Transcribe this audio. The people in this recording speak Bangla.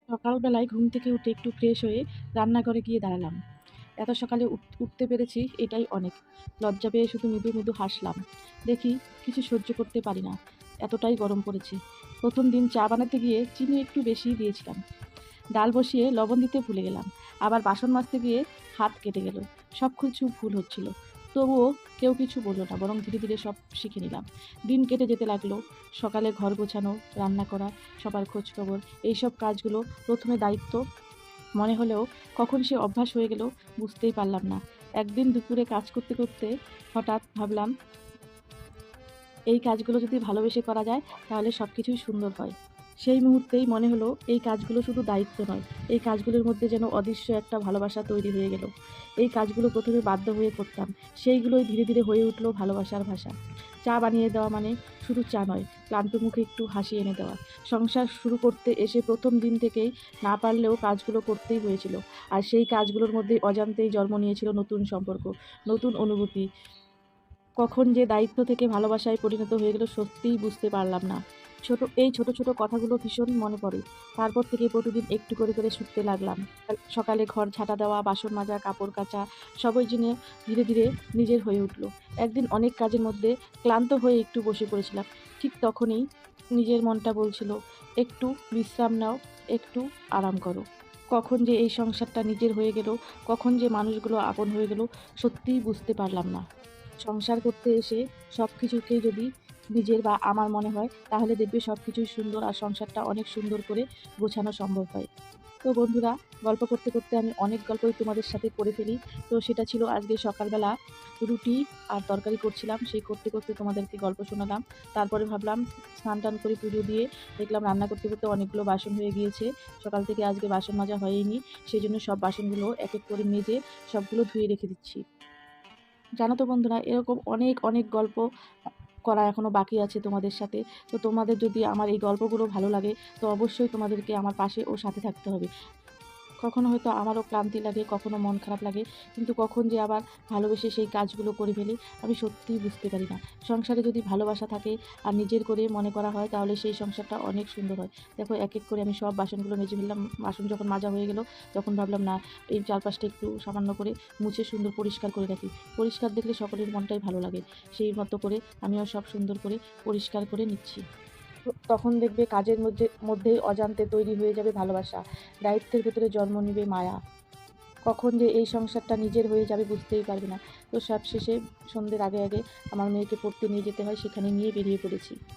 সকালবেলায় ঘুম থেকে উঠে একটু ফ্রেশ হয়ে রান্নাঘরে গিয়ে দাঁড়ালাম। এত সকালে উঠতে পেরেছি এটাই অনেক। লজ্জা পেয়ে শুধু মৃদু মৃদু হাসলাম। দেখি কিছু সহ্য করতে পারি না, এতটাই গরম পড়েছে। প্রথম দিন চা বানাতে গিয়ে চিনি একটু বেশি দিয়েছিলাম। ডাল বসিয়ে লবণ দিতে ভুলে গেলাম। আবার বাসন মাজতে গিয়ে হাত কেটে গেল। সব কিছু ভুল হচ্ছিল। তবুও কেউ কিছু বলল না, বরং ধীরে ধীরে সব শিখে নিলাম। দিন কেটে যেতে লাগলো। সকালে ঘর গোছানো, রান্না করা, সবার খোঁজ খবর, এইসব কাজগুলো প্রথমে দায়িত্ব মনে হলেও কখন সে অভ্যাস হয়ে গেল বুঝতেই পারলাম না। একদিন দুপুরে কাজ করতে করতে হঠাৎ ভাবলাম, এই কাজগুলো যদি ভালোবেসে করা যায় তাহলে সব কিছুই সুন্দর হয়। সেই মুহূর্তেই মনে হলো এই কাজগুলো শুধু দায়িত্ব নয়, এই কাজগুলোর মধ্যে যেন অদৃশ্য একটা ভালোবাসা তৈরি হয়ে গেল। এই কাজগুলো প্রথমে বাধ্য হয়ে করতাম, সেইগুলোই ধীরে ধীরে হয়ে উঠলো ভালোবাসার ভাষা। চা বানিয়ে দেওয়া মানে শুধু চা নয়, ক্লান্ত মুখে একটু হাসি এনে দেওয়া। সংসার শুরু করতে এসে প্রথম দিন থেকেই না পারলেও কাজগুলো করতেই হয়েছিল। আর সেই কাজগুলোর মধ্যে অজান্তেই জন্ম নিয়েছিল নতুন সম্পর্ক, নতুন অনুভূতি। কখন যে দায়িত্ব থেকে ভালোবাসায় পরিণত হয়ে গেল সত্যিই বুঝতে পারলাম না। ছোট ছোট কথাগুলো ভীষণ মনে পড়ে। তারপর থেকে প্রতিদিন একটু করে করে শিখতে লাগলাম। সকালে ঘর ঝাঁটা দেওয়া, বাসন মাজা, কাপড় কাচা, সবই জেনে ধীরে ধীরে নিজের হয়ে উঠল। একদিন অনেক কাজের মধ্যে ক্লান্ত হয়ে একটু বসে পড়েছিলাম। ঠিক তখনই নিজের মনটা বলছিল, একটু বিশ্রাম নাও, একটু আরাম করো। কখন যে এই সংসারটা নিজের হয়ে গেল, কখন যে মানুষগুলো আপন হয়ে গেল, সত্যিই বুঝতে পারলাম না। সংসার করতে এসে সব কিছুকেই যদি নিজের বা আমার মনে হয়, তাহলে দেখবে সব কিছুই সুন্দর আর সংসারটা অনেক সুন্দর করে গোছানো সম্ভব হয়। তো বন্ধুরা, গল্প করতে করতে আমি অনেক গল্পই তোমাদের সাথে করে ফেলি। তো সেটা ছিল আজকে সকালবেলা রুটি আর তরকারি করছিলাম, সেই করতে করতে তোমাদেরকে গল্প শোনালাম। তারপরে ভাবলাম স্নান টান করে পুজো দিয়ে দেখলাম রান্না করতে করতে অনেকগুলো বাসন হয়ে গিয়েছে। সকাল থেকে আজকে বাসন মাজা হয়নি, সেই জন্য সব বাসনগুলো এক এক করে মেজে সবগুলো ধুয়ে রেখে দিচ্ছি। জানো তো বন্ধুরা, এরকম অনেক অনেক গল্প করা এখনও বাকি আছে তোমাদের সাথে। তো তোমাদের যদি আমার এই গল্পগুলো ভালো লাগে, তো অবশ্যই তোমাদেরকে আমার পাশে ও সাথে থাকতে হবে। কখনো হয়তো আমারও ক্লান্তি লাগে, কখনো মন খারাপ লাগে, কিন্তু কখন যে আবার ভালোবেসে সেই কাজগুলো করে ফেলি আমি সত্যিই বুঝতে পারি না। সংসারে যদি ভালোবাসা থাকে আর নিজের করে মনে করা হয়, তাহলে সেই সংসারটা অনেক সুন্দর হয়। দেখো এক এক করে আমি সব বাসনগুলো মেজে ফেললাম। বাসন যখন মাজা হয়ে গেল, তখন ভাবলাম না, এই চারপাশটা একটু সামান্য করে মুছে সুন্দর পরিষ্কার করে রাখি। পরিষ্কার দেখলে সকলের মনটাই ভালো লাগে। সেই মতো করে আমিও সব সুন্দর করে পরিষ্কার করে নিচ্ছি। তখন দেখবে কাজের মধ্যেই অজান্তে তৈরি হয়ে যাবে ভালোবাসা। দায়িত্বের ভেতরে জন্ম নিবে মায়া। কখন যে এই সংসারটা নিজের হয়ে যাবে বুঝতেই পারবে না। তো সবশেষে সন্ধ্যের আগে আগে আমার মেয়েকে পড়তে নিয়ে যেতে হয়, সেখানে নিয়ে বেরিয়ে পড়েছি।